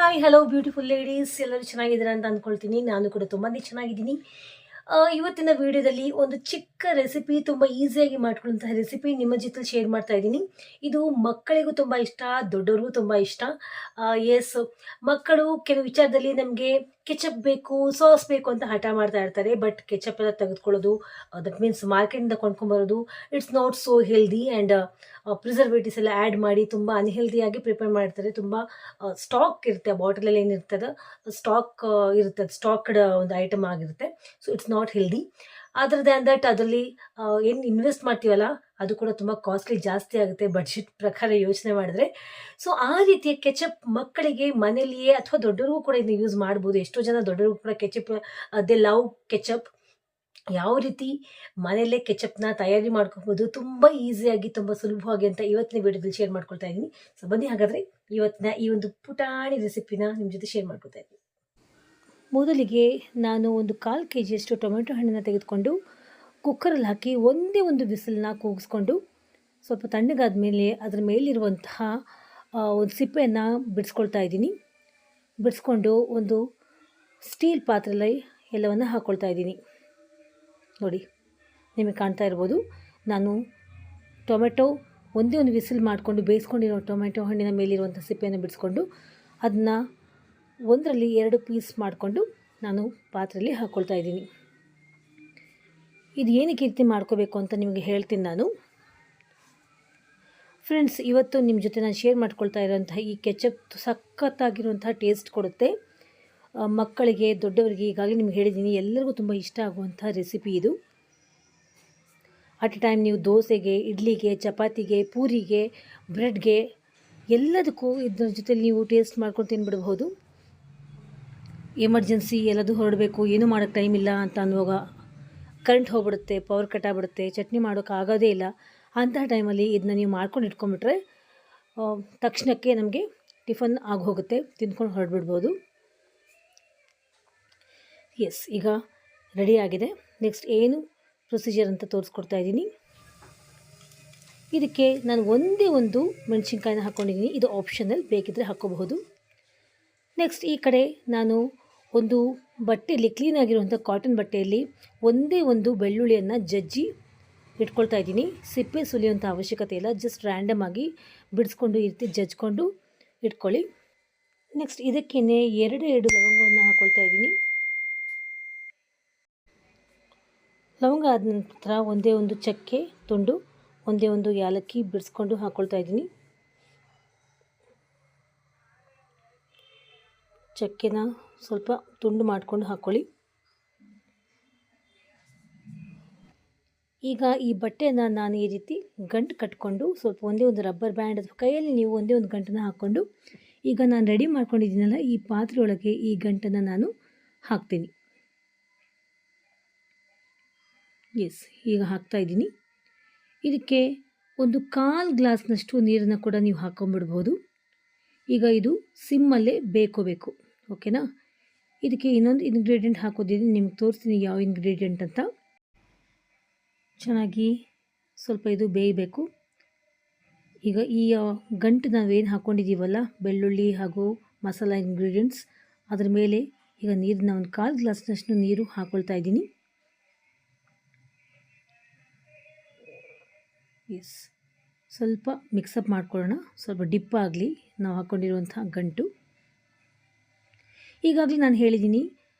Hi hello beautiful ladies, ಎಲ್ಲರೂ ಚೆನ್ನಾಗಿದ್ದೀರಾ ಅಂತ ಅಂದ್ಕೊಳ್ತೀನಿ. ನಾನು ಕೂಡ ತುಂಬಾ ಚೆನ್ನಾಗಿದ್ದೀನಿ. ಇವತ್ತಿನ ವಿಡಿಯೋದಲ್ಲಿ ಒಂದು ಚಿಕ್ಕ ರೆಸಿಪಿ, ತುಂಬ ಈಸಿಯಾಗಿ ಮಾಡ್ಕೊಳ್ಳುವಂತಹ ರೆಸಿಪಿ ನಿಮ್ಮ ಜೊತೆ ಶೇರ್ ಮಾಡ್ತಾ ಇದ್ದೀನಿ. ಇದು ಮಕ್ಕಳಿಗೂ ತುಂಬ ಇಷ್ಟ, ದೊಡ್ಡವ್ರಿಗೂ ತುಂಬ ಇಷ್ಟ. ಎಸ್, ಮಕ್ಕಳು ಕೆಲವು ವಿಚಾರದಲ್ಲಿ ನಮಗೆ ಕೆಚಪ್ ಬೇಕು, ಸಾಸ್ ಬೇಕು ಅಂತ ಹಠ ಮಾಡ್ತಾ ಇರ್ತಾರೆ. ಬಟ್ ಕೆಚಪ್ ಎಲ್ಲ ತೆಗೆದುಕೊಳ್ಳೋದು, ದಟ್ ಮೀನ್ಸ್ ಮಾರ್ಕೆಟಿಂದ ಕೊಂಡ್ಕೊಂಬರೋದು, it's not so healthy and preservatives ಎಲ್ಲ ಆ್ಯಡ್ ಮಾಡಿ ತುಂಬ ಅನ್ಹೆಲ್ದಿಯಾಗಿ ಪ್ರಿಪೇರ್ ಮಾಡಿರ್ತಾರೆ. ತುಂಬ ಸ್ಟಾಕ್ ಇರುತ್ತೆ, ಆ ಬಾಟಲಲ್ಲಿ ಏನಿರ್ತದೆ ಸ್ಟಾಕ್ ಇರುತ್ತೆ, ಸ್ಟಾಕ್ಡ್ ಒಂದು ಐಟಮ್ ಆಗಿರುತ್ತೆ. So it's not healthy. Other than that ಅದರಲ್ಲಿ ಏನು ಇನ್ವೆಸ್ಟ್ ಮಾಡ್ತೀವಲ್ಲ ಅದು ಕೂಡ ತುಂಬ ಕಾಸ್ಟ್ಲಿ ಜಾಸ್ತಿ ಆಗುತ್ತೆ ಬಡ್ಜೆಟ್ ಪ್ರಕಾರ ಯೋಚನೆ ಮಾಡಿದ್ರೆ. ಸೊ ಆ ರೀತಿಯ ಕೆಚಪ್ ಮಕ್ಕಳಿಗೆ ಮನೆಯಲ್ಲಿಯೇ ಅಥವಾ ದೊಡ್ಡರಿಗೂ ಕೂಡ ಇದನ್ನ ಯೂಸ್ ಮಾಡ್ಬೋದು. ಎಷ್ಟೋ ಜನ ದೊಡ್ಡರಿಗೂ ಕೂಡ ಕೆಚಪ್, ದೇ ಲವ್ ಕೆಚಪ್. ಯಾವ ರೀತಿ ಮನೆಯಲ್ಲೇ ಕೆಚಪ್ನ ತಯಾರಿ ಮಾಡ್ಕೋಬೋದು ತುಂಬ ಈಸಿಯಾಗಿ, ತುಂಬ ಸುಲಭವಾಗಿ ಅಂತ ಇವತ್ತಿನ ವಿಡಿಯೋದಲ್ಲಿ ಶೇರ್ ಮಾಡ್ಕೊಳ್ತಾ ಇದ್ದೀನಿ. ಸೊ ಬನ್ನಿ ಹಾಗಾದರೆ ಇವತ್ತಿನ ಈ ಒಂದು ಪುಟಾಣಿ ರೆಸಿಪಿನ ನಿಮ್ಮ ಜೊತೆ ಶೇರ್ ಮಾಡ್ಕೊಳ್ತಾ ಇದ್ದೀನಿ. ಮೊದಲಿಗೆ ನಾನು ಒಂದು 1/4 kg ಟೊಮೆಟೊ ಹಣ್ಣನ್ನು ತೆಗೆದುಕೊಂಡು ಕುಕ್ಕರಲ್ಲಿ ಹಾಕಿ ಒಂದೇ ಒಂದು ವಿಸಿಲನ್ನ ಕೂಗಿಸ್ಕೊಂಡು ಸ್ವಲ್ಪ ತಣ್ಣಗಾದ ಮೇಲೆ ಅದರ ಮೇಲಿರುವಂತಹ ಒಂದು ಸಿಪ್ಪೆಯನ್ನು ಬಿಡಿಸ್ಕೊಳ್ತಾ ಇದ್ದೀನಿ. ಬಿಡಿಸ್ಕೊಂಡು ಒಂದು ಸ್ಟೀಲ್ ಪಾತ್ರೆಯಲ್ಲಿ ಎಲ್ಲವನ್ನು ಹಾಕ್ಕೊಳ್ತಾ ಇದ್ದೀನಿ. ನೋಡಿ, ನಿಮಗೆ ಕಾಣ್ತಾ ಇರ್ಬೋದು, ನಾನು ಟೊಮೆಟೊ ಒಂದೇ ಒಂದು ವಿಸಿಲ್ ಮಾಡಿಕೊಂಡು ಬೇಯಿಸ್ಕೊಂಡಿರೋ ಟೊಮೆಟೊ ಹಣ್ಣಿನ ಮೇಲಿರುವಂಥ ಸಿಪ್ಪೆಯನ್ನು ಬಿಡಿಸ್ಕೊಂಡು ಅದನ್ನು ಒಂದರಲ್ಲಿ 2 ಪೀಸ್ ಮಾಡಿಕೊಂಡು ನಾನು ಪಾತ್ರೆಯಲ್ಲಿ ಹಾಕ್ಕೊಳ್ತಾ ಇದ್ದೀನಿ. ಇದು ಏನಕ್ಕೆ ರೀತಿ ಮಾಡ್ಕೋಬೇಕು ಅಂತ ನಿಮಗೆ ಹೇಳ್ತೀನಿ ನಾನು. ಫ್ರೆಂಡ್ಸ್, ಇವತ್ತು ನಿಮ್ಮ ಜೊತೆ ನಾನು ಶೇರ್ ಮಾಡ್ಕೊಳ್ತಾ ಇರೋಂತಹ ಈ ಕೆಚಪ್ ಸಖತ್ತಾಗಿರುವಂತಹ ಟೇಸ್ಟ್ ಕೊಡುತ್ತೆ. ಮಕ್ಕಳಿಗೆ, ದೊಡ್ಡವರಿಗೆ, ಈಗಾಗಲೇ ನಿಮ್ಗೆ ಹೇಳಿದ್ದೀನಿ, ಎಲ್ಲರಿಗೂ ತುಂಬ ಇಷ್ಟ ಆಗುವಂಥ ರೆಸಿಪಿ ಇದು. ಅಟ್ ಎ ಟೈಮ್ ನೀವು ದೋಸೆಗೆ, ಇಡ್ಲಿಗೆ, ಚಪಾತಿಗೆ, ಪೂರಿಗೆ, ಬ್ರೆಡ್ಗೆ ಎಲ್ಲದಕ್ಕೂ ಇದ್ರ ಜೊತೆಲಿ ನೀವು ಟೇಸ್ಟ್ ಮಾಡ್ಕೊಂಡು ತಿನ್ಬಿಡ್ಬೋದು. ಎಮರ್ಜೆನ್ಸಿ ಎಲ್ಲದೂ ಹೊರಡಬೇಕು, ಏನೂ ಮಾಡೋಕ್ಕೆ ಟೈಮ್ ಇಲ್ಲ ಅಂತ ಅನ್ನುವಾಗ, ಕರೆಂಟ್ ಹೋಗ್ಬಿಡುತ್ತೆ, ಪವರ್ ಕಟ್ ಆಗಿಬಿಡುತ್ತೆ, ಚಟ್ನಿ ಮಾಡೋಕ್ಕೆ ಆಗೋದೇ ಇಲ್ಲ, ಅಂತಹ ಟೈಮಲ್ಲಿ ಇದನ್ನ ನೀವು ಮಾಡ್ಕೊಂಡು ಇಟ್ಕೊಂಡ್ಬಿಟ್ರೆ ತಕ್ಷಣಕ್ಕೆ ನಮಗೆ ಟಿಫನ್ ಆಗಿ ಹೋಗುತ್ತೆ, ತಿಂದ್ಕೊಂಡು ಹೊರಡ್ಬಿಡ್ಬೋದು. ಎಸ್, ಈಗ ರೆಡಿ ಆಗಿದೆ. ನೆಕ್ಸ್ಟ್ ಏನು ಪ್ರೊಸೀಜರ್ ಅಂತ ತೋರಿಸ್ಕೊಡ್ತಾ ಇದ್ದೀನಿ. ಇದಕ್ಕೆ ನಾನು ಒಂದೇ ಒಂದು ಮೆಣಸಿನ್ಕಾಯಿನ ಹಾಕ್ಕೊಂಡಿದ್ದೀನಿ. ಇದು ಆಪ್ಷನಲ್, ಬೇಕಿದ್ದರೆ ಹಾಕ್ಕೋಬಹುದು. ನೆಕ್ಸ್ಟ್ ಈ ಕಡೆ ನಾನು ಒಂದು ಬಟ್ಟೆಯಲ್ಲಿ, ಕ್ಲೀನಾಗಿರುವಂಥ ಕಾಟನ್ ಬಟ್ಟೆಯಲ್ಲಿ ಒಂದೇ ಒಂದು ಬೆಳ್ಳುಳ್ಳಿಯನ್ನು ಜಜ್ಜಿ ಇಟ್ಕೊಳ್ತಾ ಇದ್ದೀನಿ. ಸಿಪ್ಪೆ ಸುಲಿಯುವಂಥ ಅವಶ್ಯಕತೆ ಇಲ್ಲ, ಜಸ್ಟ್ ರ್ಯಾಂಡಮ್ ಆಗಿ ಬಿಡಿಸ್ಕೊಂಡು ಈ ರೀತಿ ಜಜ್ಕೊಂಡು ಇಟ್ಕೊಳ್ಳಿ. ನೆಕ್ಸ್ಟ್ ಇದಕ್ಕೇನೆ 2 ಲವಂಗವನ್ನು ಹಾಕ್ಕೊಳ್ತಾ ಇದ್ದೀನಿ. ಲವಂಗ ಆದ ನಂತರ ಒಂದೇ ಒಂದು ಚಕ್ಕೆ ತುಂಡು, ಒಂದೇ ಒಂದು ಏಲಕ್ಕಿ ಬಿಡಿಸ್ಕೊಂಡು ಹಾಕ್ಕೊಳ್ತಾ ಇದ್ದೀನಿ. ಚಕ್ಕೆನ ಸ್ವಲ್ಪ ತುಂಡು ಮಾಡಿಕೊಂಡು ಹಾಕ್ಕೊಳ್ಳಿ. ಈಗ ಈ ಬಟ್ಟೆನ ನಾನು ಈ ರೀತಿ ಗಂಟು ಕಟ್ಕೊಂಡು ಸ್ವಲ್ಪ ಒಂದೇ ಒಂದು ರಬ್ಬರ್ ಬ್ಯಾಂಡ್ ಅಥವಾ ಕೈಯಲ್ಲಿ ನೀವು ಒಂದೇ ಒಂದು ಗಂಟನ್ನು ಹಾಕ್ಕೊಂಡು, ಈಗ ನಾನು ರೆಡಿ ಮಾಡ್ಕೊಂಡಿದ್ದೀನಲ್ಲ ಈ ಪಾತ್ರೆಯೊಳಗೆ ಈ ಗಂಟನ್ನು ನಾನು ಹಾಕ್ತೀನಿ. ಎಸ್, ಈಗ ಹಾಕ್ತಾಯಿದ್ದೀನಿ. ಇದಕ್ಕೆ ಒಂದು 1/4 ಗ್ಲಾಸ್ನಷ್ಟು ನೀರನ್ನು ಕೂಡ ನೀವು ಹಾಕ್ಕೊಂಬಿಡ್ಬೋದು. ಈಗ ಇದು ಸಿಮ್ಮಲ್ಲೇ ಬೇಕೋಬೇಕು, ಓಕೆನಾ. ಇದಕ್ಕೆ ಇನ್ನೊಂದು ಇಂಗ್ರೀಡಿಯೆಂಟ್ ಹಾಕೋದಿದ್ದೀನಿ, ನಿಮ್ಗೆ ತೋರಿಸ್ತೀನಿ ಯಾವ ಇಂಗ್ರೀಡಿಯೆಂಟ್ ಅಂತ. ಚೆನ್ನಾಗಿ ಸ್ವಲ್ಪ ಇದು ಬೇಯಬೇಕು. ಈಗ ಈ ಗಂಟು ನಾವೇನು ಹಾಕ್ಕೊಂಡಿದ್ದೀವಲ್ಲ, ಬೆಳ್ಳುಳ್ಳಿ ಹಾಗೂ ಮಸಾಲ ಇಂಗ್ರೀಡಿಯೆಂಟ್ಸ್, ಅದರ ಮೇಲೆ ಈಗ ನೀರನ್ನ ಒಂದು 1/4 ಗ್ಲಾಸ್ನಷ್ಟು ನೀರು ಹಾಕ್ಕೊಳ್ತಾ ಇದ್ದೀನಿ. ಎಸ್, ಸ್ವಲ್ಪ ಮಿಕ್ಸಪ್ ಮಾಡ್ಕೊಳ್ಳೋಣ, ಸ್ವಲ್ಪ ಡಿಪ್ ಆಗಲಿ ನಾವು ಹಾಕ್ಕೊಂಡಿರುವಂಥ ಗಂಟು. ಈಗಾಗಲೇ ನಾನು ಹೇಳಿದ್ದೀನಿ,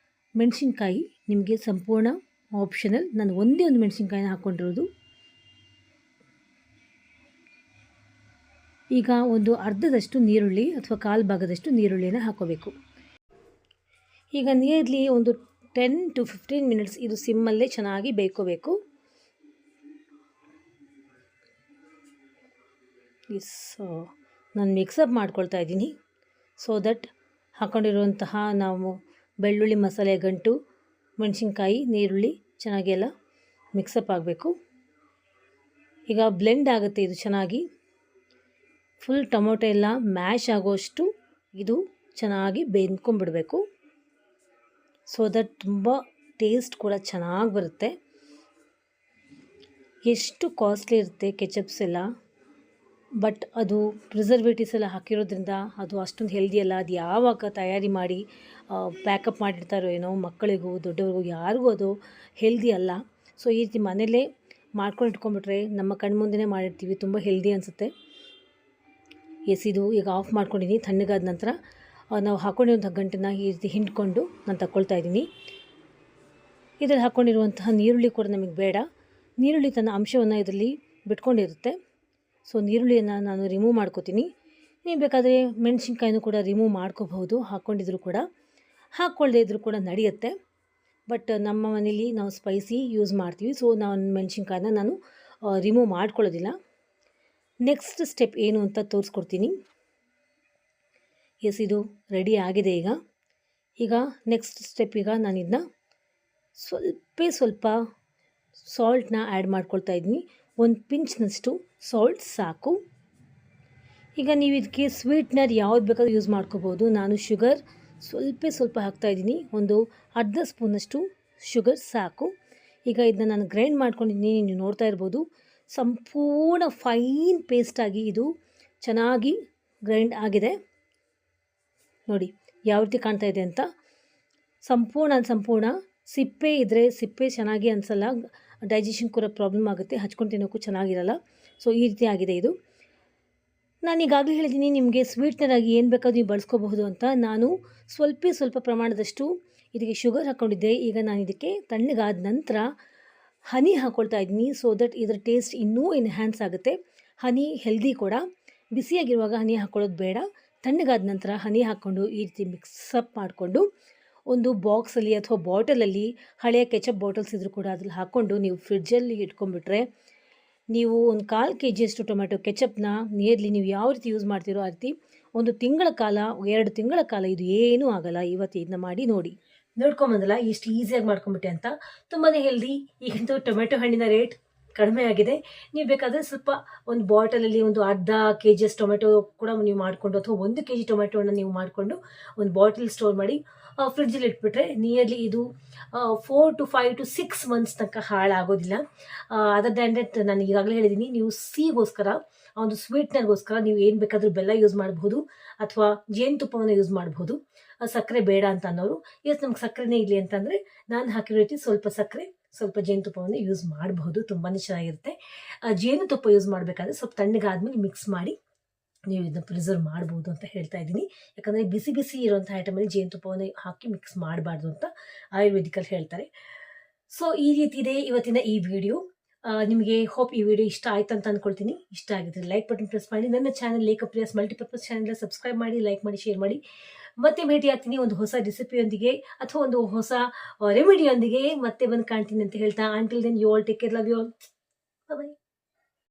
ಮೆಣಸಿನ್ಕಾಯಿ ನಿಮಗೆ ಸಂಪೂರ್ಣ ಆಪ್ಷನಲ್. ನಾನು ಒಂದೇ ಒಂದು ಮೆಣಸಿನ್ಕಾಯಿನ ಹಾಕ್ಕೊಂಡಿರೋದು. ಈಗ ಒಂದು ಅರ್ಧದಷ್ಟು ನೀರುಳ್ಳಿ ಅಥವಾ 1/4 ಭಾಗದಷ್ಟು ನೀರುಳ್ಳಿಯನ್ನು ಹಾಕೋಬೇಕು. ಈಗ ನಿಯರ್ಲಿ ಒಂದು 10 to 15 ಮಿನಿಟ್ಸ್ ಇದು ಸಿಮ್ಮಲ್ಲೇ ಚೆನ್ನಾಗಿ ಬೇಯ್ಕೋಬೇಕು. ನಾನು ಮಿಕ್ಸಪ್ ಮಾಡ್ಕೊಳ್ತಾ ಇದ್ದೀನಿ, ಸೊ ದಟ್ ಹಾಕ್ಕೊಂಡಿರುವಂತಹ ನಾವು ಬೆಳ್ಳುಳ್ಳಿ ಮಸಾಲೆ ಗಂಟು, ಮೆಣಸಿನ್ಕಾಯಿ, ನೀರುಳ್ಳಿ ಚೆನ್ನಾಗಿ ಎಲ್ಲ ಮಿಕ್ಸಪ್ ಆಗಬೇಕು. ಈಗ ಬ್ಲೆಂಡ್ ಆಗುತ್ತೆ ಇದು ಚೆನ್ನಾಗಿ, ಫುಲ್ ಟೊಮೊಟೊ ಎಲ್ಲ ಮ್ಯಾಶ್ ಆಗೋಷ್ಟು ಇದು ಚೆನ್ನಾಗಿ ಬೇಯ್ಕೊಂಬಿಡಬೇಕು. ಸೊ ದಟ್ ತುಂಬ ಟೇಸ್ಟ್ ಕೂಡ ಚೆನ್ನಾಗಿ ಬರುತ್ತೆ. ಎಷ್ಟು ಕಾಸ್ಟ್ಲಿ ಇರುತ್ತೆ ಕೆಚಪ್ಸ್ ಎಲ್ಲ, ಬಟ್ ಅದು ಪ್ರಿಸರ್ವೇಟಿವ್ಸ್ ಎಲ್ಲ ಹಾಕಿರೋದ್ರಿಂದ ಅದು ಅಷ್ಟೊಂದು ಹೆಲ್ದಿ ಅಲ್ಲ. ಅದು ಯಾವಾಗ ತಯಾರಿ ಮಾಡಿ ಪ್ಯಾಕಪ್ ಮಾಡಿರ್ತಾರೋ ಏನೋ, ಮಕ್ಕಳಿಗೂ ದೊಡ್ಡವ್ರಿಗೂ ಯಾರಿಗೂ ಅದು ಹೆಲ್ದಿ ಅಲ್ಲ. ಸೊ ಈ ರೀತಿ ಮನೆಯಲ್ಲೇ ಮಾಡ್ಕೊಂಡು ಇಟ್ಕೊಂಡ್ಬಿಟ್ರೆ ನಮ್ಮ ಕಣ್ಮುಂದೆನೇ ಮಾಡಿರ್ತೀವಿ, ತುಂಬ ಹೆಲ್ದಿ ಅನಿಸುತ್ತೆ. ಇದು ಈಗ ಆಫ್ ಮಾಡ್ಕೊಂಡಿದ್ದೀನಿ. ತಣ್ಣಗಾದ ನಂತರ ನಾವು ಹಾಕ್ಕೊಂಡಿರುವಂಥ ಗಂಟನ್ನು ಈ ರೀತಿ ಹಿಂಡ್ಕೊಂಡು ನಾನು ತಗೊಳ್ತಾ ಇದ್ದೀನಿ. ಇದರಲ್ಲಿ ಹಾಕ್ಕೊಂಡಿರುವಂತಹ ನೀರುಳ್ಳಿ ಕೂಡ ನಮಗೆ ಬೇಡ. ನೀರುಳ್ಳಿ ತನ್ನ ಅಂಶವನ್ನು ಇದರಲ್ಲಿ ಬಿಟ್ಕೊಂಡಿರುತ್ತೆ. ಸೊ ನೀರುಳ್ಳಿಯನ್ನು ನಾನು ರಿಮೂವ್ ಮಾಡ್ಕೋತೀನಿ. ನೀವು ಬೇಕಾದರೆ ಮೆಣಸಿನ್ಕಾಯಿನೂ ಕೂಡ ರಿಮೂವ್ ಮಾಡ್ಕೋಬಹುದು, ಹಾಕ್ಕೊಂಡಿದ್ರು ಕೂಡ. ಹಾಕ್ಕೊಳ್ಳದೇ ಇದ್ರೂ ಕೂಡ ನಡೆಯುತ್ತೆ. ಬಟ್ ನಮ್ಮ ಮನೇಲಿ ನಾವು ಸ್ಪೈಸಿ ಯೂಸ್ ಮಾಡ್ತೀವಿ. ಸೊ ನಾನು ಮೆಣಸಿನ್ಕಾಯಿನ ನಾನು ರಿಮೂವ್ ಮಾಡ್ಕೊಳ್ಳೋದಿಲ್ಲ. ನೆಕ್ಸ್ಟ್ ಸ್ಟೆಪ್ ಏನು ಅಂತ ತೋರಿಸ್ಕೊಡ್ತೀನಿ. ಇದು ರೆಡಿ ಆಗಿದೆ. ಈಗ ನೆಕ್ಸ್ಟ್ ಸ್ಟೆಪ್, ಈಗ ನಾನು ಇದನ್ನ ಸ್ವಲ್ಪ ಸಾಲ್ಟ್ನ ಆ್ಯಡ್ ಮಾಡ್ಕೊಳ್ತಾ ಇದ್ದೀನಿ. ಒಂದು ಪಿಂಚ್ನಷ್ಟು ಸಾಲ್ಟ್ ಸಾಕು. ಈಗ ನೀವು ಇದಕ್ಕೆ ಸ್ವೀಟ್ನರ್ ಯಾವ್ದು ಬೇಕಾದ್ರೂ ಯೂಸ್ ಮಾಡ್ಕೋಬೋದು. ನಾನು ಶುಗರ್ ಸ್ವಲ್ಪ ಹಾಕ್ತಾಯಿದ್ದೀನಿ. ಒಂದು ಅರ್ಧ ಸ್ಪೂನಷ್ಟು ಶುಗರ್ ಸಾಕು. ಈಗ ಇದನ್ನ ನಾನು ಗ್ರೈಂಡ್ ಮಾಡ್ಕೊಂಡಿದ್ದೀನಿ. ನೀವು ನೋಡ್ತಾ ಇರ್ಬೋದು, ಸಂಪೂರ್ಣ ಫೈನ್ ಪೇಸ್ಟಾಗಿ ಇದು ಚೆನ್ನಾಗಿ ಗ್ರೈಂಡ್ ಆಗಿದೆ. ನೋಡಿ ಯಾವ ರೀತಿ ಕಾಣ್ತಾ ಇದೆ ಅಂತ. ಸಂಪೂರ್ಣ ಸಿಪ್ಪೆ ಇದ್ದರೆ ಸಿಪ್ಪೆ ಚೆನ್ನಾಗಿ ಅನಿಸಲ್ಲ, ಡೈಜೆಷನ್ ಕೂಡ ಪ್ರಾಬ್ಲಮ್ ಆಗುತ್ತೆ, ಹಚ್ಕೊಂಡು ತಿನ್ನೋಕ್ಕೂ ಚೆನ್ನಾಗಿರಲ್ಲ. ಸೊ ಈ ರೀತಿ ಆಗಿದೆ ಇದು. ನಾನು ಈಗಾಗಲೇ ಹೇಳಿದ್ದೀನಿ ನಿಮಗೆ ಸ್ವೀಟ್ನರ್ ಆಗಿ ಏನು ಬೇಕಾದ್ರೂ ನೀವು ಬಳಸ್ಕೋಬಹುದು ಅಂತ. ನಾನು ಸ್ವಲ್ಪ ಪ್ರಮಾಣದಷ್ಟು ಇದಕ್ಕೆ ಶುಗರ್ ಹಾಕ್ಕೊಂಡಿದ್ದೆ. ಈಗ ನಾನು ಇದಕ್ಕೆ ತಣ್ಣಗಾದ ನಂತರ ಹನಿ ಹಾಕ್ಕೊಳ್ತಾ ಇದ್ದೀನಿ. ಸೊ ದಟ್ ಇದರ ಟೇಸ್ಟ್ ಇನ್ನೂ ಎನ್ಹ್ಯಾನ್ಸ್ ಆಗುತ್ತೆ. ಹನಿ ಹೆಲ್ದಿ ಕೂಡ. ಬಿಸಿಯಾಗಿರುವಾಗ ಹನಿ ಹಾಕ್ಕೊಳ್ಳೋದು ಬೇಡ. ತಣ್ಣಗಾದ ನಂತರ ಹನಿ ಹಾಕ್ಕೊಂಡು ಈ ರೀತಿ ಮಿಕ್ಸಪ್ ಮಾಡಿಕೊಂಡು ಒಂದು ಬಾಕ್ಸಲ್ಲಿ ಅಥವಾ ಬಾಟಲಲ್ಲಿ, ಹಳೆಯ ಕೆಚಪ್ ಬಾಟಲ್ಸ್ ಇದ್ರೂ ಕೂಡ ಅದ್ರಲ್ಲಿ ಹಾಕ್ಕೊಂಡು ನೀವು ಫ್ರಿಡ್ಜಲ್ಲಿ ಇಟ್ಕೊಂಡ್ಬಿಟ್ರೆ, ನೀವು ಒಂದು 1/4 kg ಟೊಮೆಟೊ ಕೆಚಪ್ನ ನಿಯರ್ಲಿ ನೀವು ಯಾವ ರೀತಿ ಯೂಸ್ ಮಾಡ್ತೀರೋ ಆ ರೀತಿ 1 ತಿಂಗಳ ಕಾಲ, 2 ತಿಂಗಳ ಕಾಲ ಇದು ಏನೂ ಆಗಲ್ಲ. ಇವತ್ತು ಇದನ್ನ ಮಾಡಿ ನೋಡಿ. ನೋಡ್ಕೊಂಬಂದಲ್ಲ ಎಷ್ಟು ಈಸಿಯಾಗಿ ಮಾಡ್ಕೊಂಬಿಟ್ಟೆ ಅಂತ. ತುಂಬಾ ಹೆಲ್ದಿ. ಈಗಂತೂ ಟೊಮೆಟೊ ಹಣ್ಣಿನ ರೇಟ್ ಕಡಿಮೆ ಆಗಿದೆ. ನೀವು ಬೇಕಾದರೆ ಸ್ವಲ್ಪ ಒಂದು ಬಾಟಲಲ್ಲಿ ಒಂದು ಅರ್ಧ kg ಟೊಮೆಟೊ ಕೂಡ ನೀವು ಮಾಡಿಕೊಂಡು, ಅಥವಾ 1 kg ಟೊಮೆಟೊನ ನೀವು ಮಾಡಿಕೊಂಡು ಒಂದು ಬಾಟಲ್ ಸ್ಟೋರ್ ಮಾಡಿ ಫ್ರಿಡ್ಜಲ್ಲಿ ಇಟ್ಬಿಟ್ರೆ ನಿಯರ್ಲಿ ಇದು 4 to 5 to 6 months ತನಕ ಹಾಳಾಗೋದಿಲ್ಲ. ಅದರ್ ದ್ಯಾನ್ ದಟ್ ನಾನು ಈಗಾಗಲೇ ಹೇಳಿದ್ದೀನಿ, ನೀವು ಸಿಗೋಸ್ಕರ, ಒಂದು ಸ್ವೀಟ್ನರ್ಗೋಸ್ಕರ ನೀವು ಏನು ಬೇಕಾದರೂ ಬೆಲ್ಲ ಯೂಸ್ ಮಾಡಬಹುದು, ಅಥವಾ ಜೇನುತುಪ್ಪವನ್ನು ಯೂಸ್ ಮಾಡಬಹುದು. ಸಕ್ಕರೆ ಬೇಡ ಅಂತ ಅನ್ನೋರು, ನಮ್ಗೆ ಸಕ್ಕರೆನೇ ಇರಲಿ ಅಂತಂದರೆ ನಾನು ಹಾಕಿರೋ ರೀತಿ ಸ್ವಲ್ಪ ಸಕ್ಕರೆ, ಸ್ವಲ್ಪ ಜೇನುತುಪ್ಪವನ್ನು ಯೂಸ್ ಮಾಡಬಹುದು. ತುಂಬಾ ಚೆನ್ನಾಗಿರುತ್ತೆ. ಜೇನುತುಪ್ಪ ಯೂಸ್ ಮಾಡಬೇಕಾದ್ರೆ ಸ್ವಲ್ಪ ತಣ್ಣಗಾದ್ಮೇಲೆ ಮಿಕ್ಸ್ ಮಾಡಿ ನೀವು ಇದನ್ನ ಪ್ರಿಸರ್ವ್ ಮಾಡ್ಬೋದು ಅಂತ ಹೇಳ್ತಾ ಇದ್ದೀನಿ. ಯಾಕಂದರೆ ಬಿಸಿ ಇರುವಂಥ ಐಟಮಲ್ಲಿ ಜೇನುತುಪ್ಪವನ್ನು ಹಾಕಿ ಮಿಕ್ಸ್ ಮಾಡಬಾರ್ದು ಅಂತ ಆಯುರ್ವೇದಿಕಲ್ಲಿ ಹೇಳ್ತಾರೆ. ಸೊ ಈ ರೀತಿ ಇದೆ ಇವತ್ತಿನ ಈ ವಿಡಿಯೋ. ನಿಮಗೆ ಹೋಪ್ ಈ ವಿಡಿಯೋ ಇಷ್ಟ ಆಯ್ತು ಅಂತ ಅಂದ್ಕೊಳ್ತೀನಿ. ಇಷ್ಟ ಆಗಿದ್ರೆ ಲೈಕ್ ಬಟನ್ ಪ್ರೆಸ್ ಮಾಡಿ. ನನ್ನ ಚಾನಲ್ ಲೇಖಪ್ರಿಯಾಸ್ ಮಲ್ಟಿಪರ್ಪಸ್ ಚಾನಲ್ ಸಬ್ಸ್ಕ್ರೈಬ್ ಮಾಡಿ, ಲೈಕ್ ಮಾಡಿ, ಶೇರ್ ಮಾಡಿ. ಮತ್ತೆ ಭೇಟಿ ಆಗ್ತೀನಿ ಒಂದು ಹೊಸ ರೆಸಿಪಿಯೊಂದಿಗೆ ಅಥವಾ ಒಂದು ಹೊಸ ರೆಮಿಡಿಯೊಂದಿಗೆ. ಮತ್ತೆ ಬಂದು ಕಾಣ್ತೀನಿ ಅಂತ ಹೇಳ್ತಾ, until then you all take care, love you all, bye.